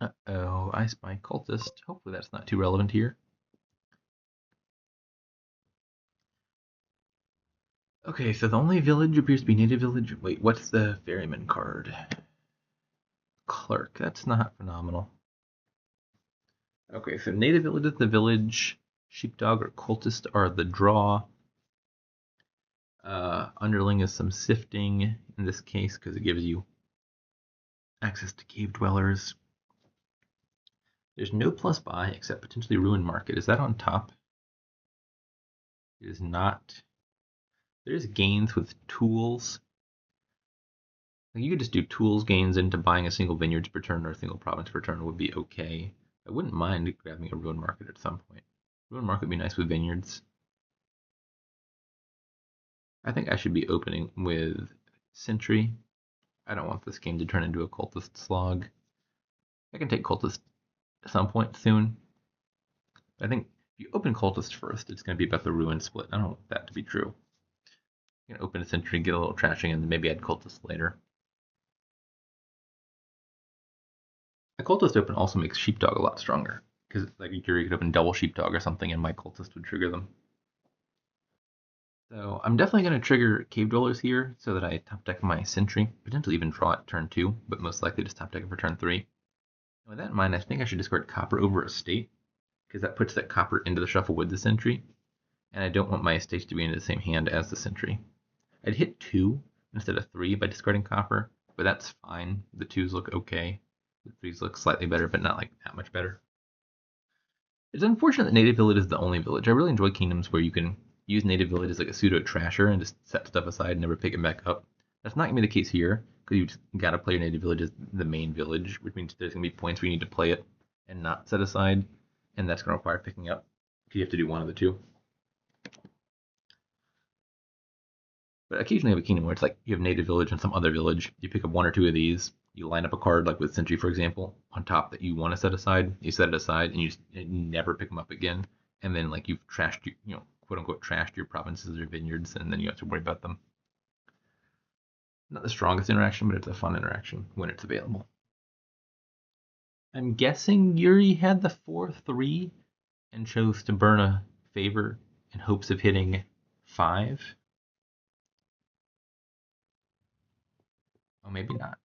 Uh-oh, I spy cultist. Hopefully that's not too relevant here. Okay, so the only village appears to be native village. Wait, what's the ferryman card? Clerk, that's not phenomenal. Okay, so native village is the village. Sheepdog or cultist are the draw. Underling is some sifting in this case because it gives you access to cave dwellers. There's no plus buy except potentially ruin market. Is that on top? It is not. There's gains with tools. Like you could just do tools gains into buying a single vineyards per turn or a single province per turn would be okay. I wouldn't mind grabbing a ruin market at some point. Ruin market would be nice with vineyards. I think I should be opening with Sentry. I don't want this game to turn into a cultist slog. I can take cultist at some point soon. I think if you open cultist first, it's going to be about the ruin split. I don't want that to be true. You can open a Sentry, get a little trashing, and then maybe add cultist later. A cultist open also makes sheepdog a lot stronger because like you could open double sheepdog or something, and my cultist would trigger them. So I'm definitely going to trigger cave dwellers here so that I top deck my sentry, potentially even draw it turn 2, but most likely just top deck it for turn 3. And with that in mind, I think I should discard copper over estate because that puts that copper into the shuffle with the sentry, and I don't want my estates to be in the same hand as the sentry. I'd hit 2 instead of 3 by discarding copper, but that's fine. The 2s look okay. The 3s look slightly better, but not like that much better. It's unfortunate that Native Village is the only village. I really enjoy kingdoms where you can use Native Village as like a pseudo trasher and just set stuff aside and never pick it back up. That's not gonna be the case here because you just gotta play your Native Village as the main village, which means there's gonna be points where you need to play it and not set aside, and that's gonna require picking up because you have to do one of the two. But occasionally you have a kingdom where it's like you have Native Village and some other village. You pick up one or two of these. You line up a card like with Sentry, for example, on top that you want to set aside. You set it aside and you never pick them up again. And then like you've trashed, quote unquote, trashed your provinces or vineyards, and then you have to worry about them. Not the strongest interaction, but it's a fun interaction when it's available. I'm guessing Yuri had the 4-3 and chose to burn a favor in hopes of hitting 5. Oh, maybe not.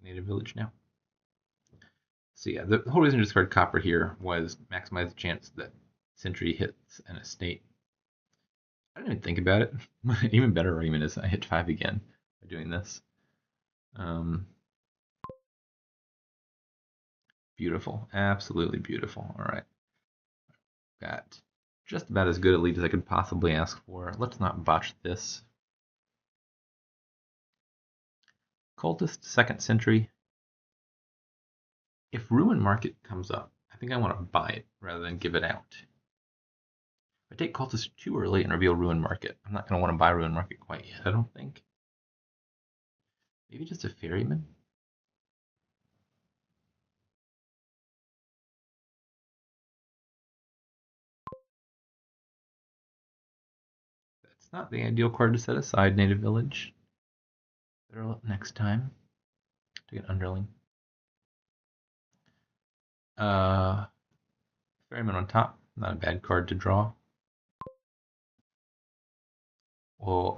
Native Village now. So yeah, the whole reason to discard copper here was maximize the chance that Sentry hits an estate. I didn't even think about it. Even better argument is I hit 5 again by doing this. Beautiful, absolutely beautiful. All right, got just about as good a lead as I could possibly ask for. Let's not botch this. Cultist, second Sentry. If Ruin Market comes up, I think I want to buy it rather than give it out. If I take Cultist too early and reveal Ruin Market, I'm not going to want to buy Ruin Market quite yet, I don't think. Maybe just a Ferryman? That's not the ideal card to set aside, Native Village. Better luck next time. Take an Underling. Ferryman on top, not a bad card to draw. Well,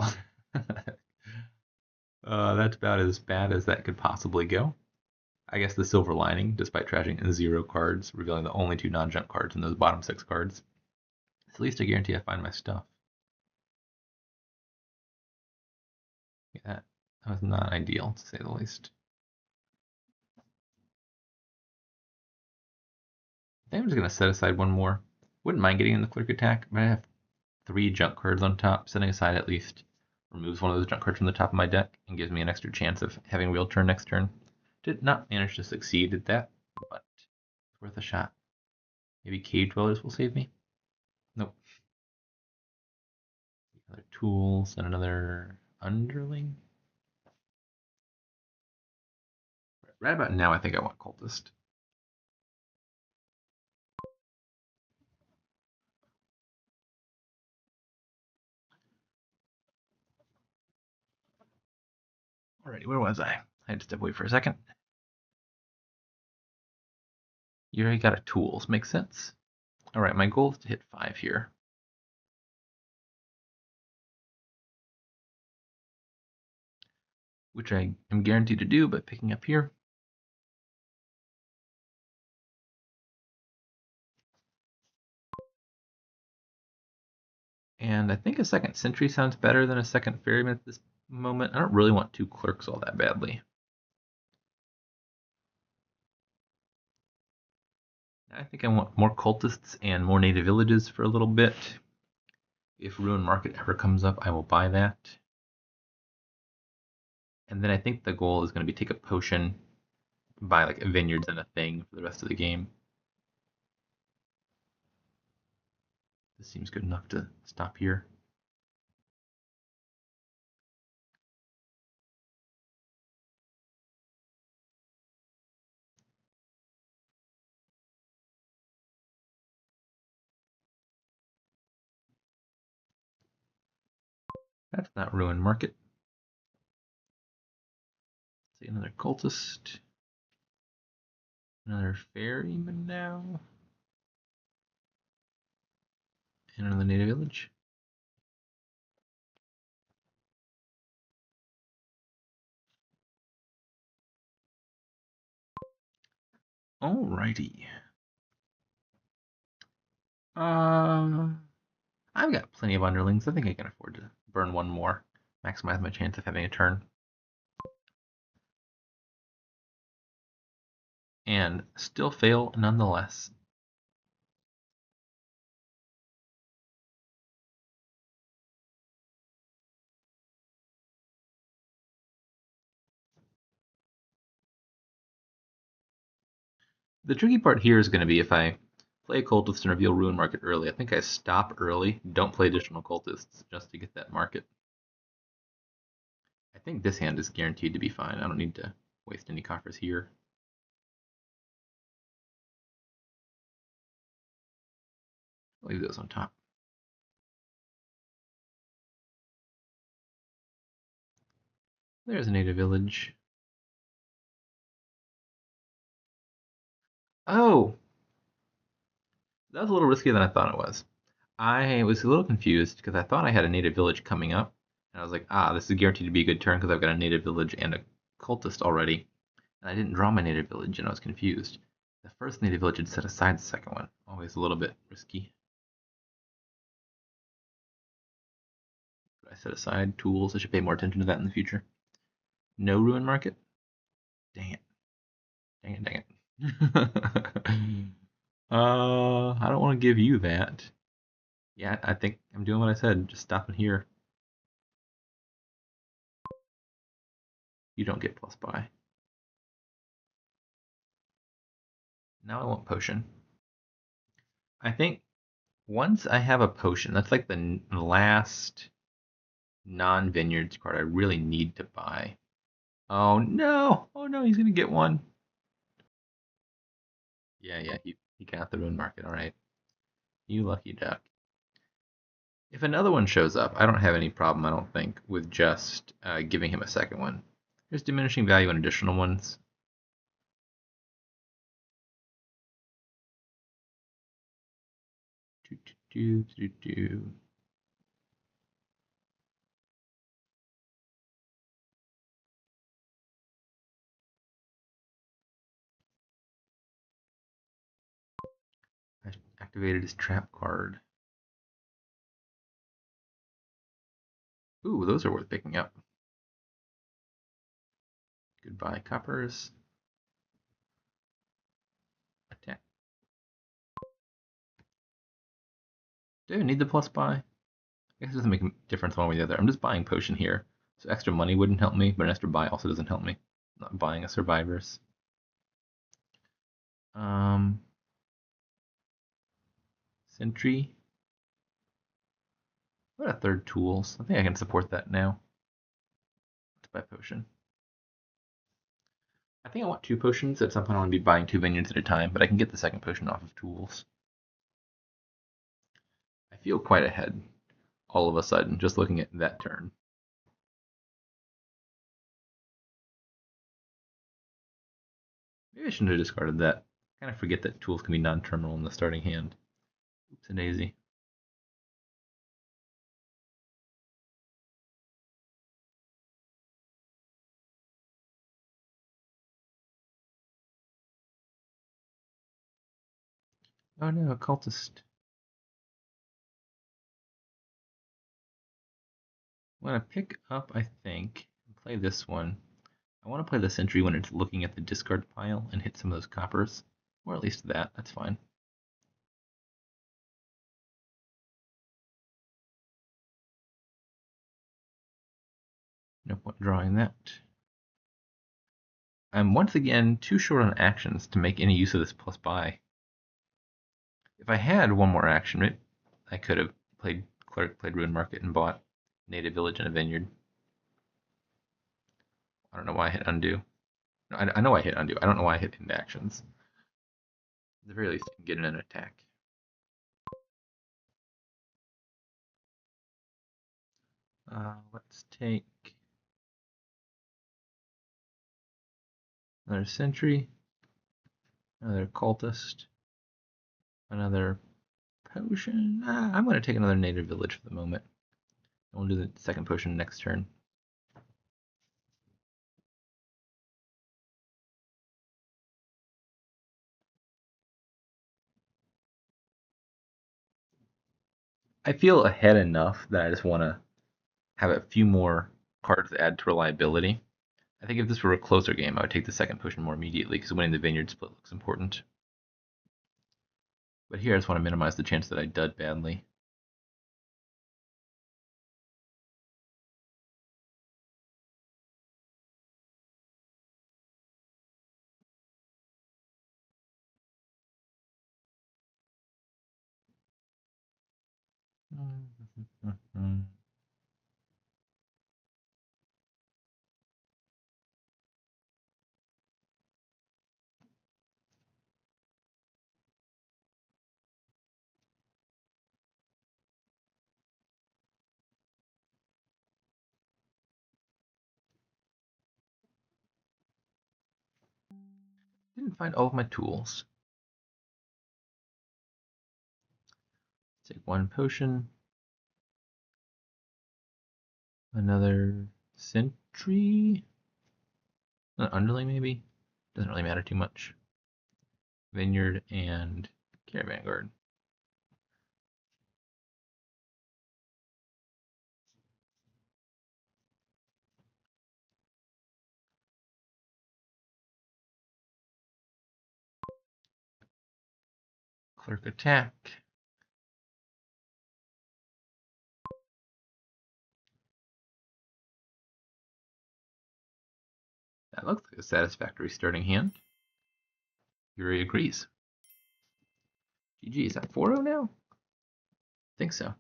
that's about as bad as that could possibly go. I guess the silver lining, despite trashing 0 cards, revealing the only 2 non-junk cards in those bottom 6 cards. At least I guarantee I find my stuff. Yeah, that was not ideal, to say the least. I think I'm just going to set aside one more. Wouldn't mind getting in the Clerk attack, but I have 3 junk cards on top. Setting aside at least removes one of those junk cards from the top of my deck and gives me an extra chance of having a real turn next turn. Did not manage to succeed at that, but it's worth a shot. Maybe Cave Dwellers will save me? Nope. Another Tools and another Underling? Right about now, I think I want Cultist. Alrighty, where was I? I had to step away for a second. You already got a tools, makes sense. Alright, my goal is to hit 5 here. Which I am guaranteed to do by picking up here. And I think a second sentry sounds better than a second ferryman at this moment. I don't really want 2 clerks all that badly. I think I want more cultists and more native villages for a little bit. If Ruin Market ever comes up, I will buy that. And then I think the goal is going to be take a potion, buy like vineyards and a thing for the rest of the game. This seems good enough to stop here. That's not Ruin Market. See another cultist. Another ferryman now. And another native village. Alrighty. I've got plenty of underlings. I think I can afford to burn one more. Maximize my chance of having a turn. And still fail nonetheless. The tricky part here is going to be if I play a cultist and reveal Ruin Market early. I think I stop early, don't play additional cultists just to get that market. I think this hand is guaranteed to be fine. I don't need to waste any coffers here. Leave those on top. There's a native village. Oh! That was a little riskier than I thought it was. I was a little confused because I thought I had a native village coming up. And I was like, this is guaranteed to be a good turn because I've got a native village and a cultist already. And I didn't draw my native village and I was confused. The first native village had set aside the second one. Always a little bit risky. I set aside tools. I should pay more attention to that in the future. No ruin market? Dang it. Dang it, dang it. I don't want to give you that. Yeah, I think I'm doing what I said. Just stopping here. You don't get plus buy. Now I want potion. I think once I have a potion, that's like the last non-vineyards card I really need to buy. Oh no! Oh no, he's gonna get one. Yeah, he got the ruin market. All right, you lucky duck. If another one shows up, I don't have any problem, I don't think, with just giving him a second one. There's diminishing value on additional ones. Do. I activated his trap card. Ooh, those are worth picking up. Goodbye, coppers. Attack. Do I need the plus buy? I guess it doesn't make a difference one way or the other. I'm just buying potion here. So extra money wouldn't help me, but an extra buy also doesn't help me. I'm not buying a survivors. Sentry. What a third tools. I think I can support that now. Let's buy potion. I think I want 2 potions. At some point I want to be buying 2 vineyards at a time, but I can get the second potion off of tools. I feel quite ahead all of a sudden just looking at that turn. Maybe I shouldn't have discarded that. I kind of forget that tools can be non-terminal in the starting hand. Oops a daisy. Oh no, occultist. I'm gonna pick up, I think, and play this one. I want to play the sentry when it's looking at the discard pile and hit some of those coppers. Or at least that, that's fine. No point drawing that. I'm once again too short on actions to make any use of this plus buy. If I had one more action, I could have played Clerk, played Ruin Market, and bought Native Village and a Vineyard. I don't know why I hit undo. No, I know I hit undo. I don't know why I hit end actions. At the very least, I can get in an attack. Let's take another sentry, another cultist, another potion. I'm going to take another native village for the moment. We'll do the second potion next turn. I feel ahead enough that I just want to have a few more cards to add to reliability. I think if this were a closer game, I would take the second potion more immediately because winning the vineyard split looks important. But here I just want to minimize the chance that I dud badly. Didn't find all of my tools. Take one potion. Another sentry? An underling maybe? Doesn't really matter too much. Vineyard and Caravan Guard. Clerk attack. That looks like a satisfactory starting hand. Yuri agrees. GG, is that 4-0 now? I think so.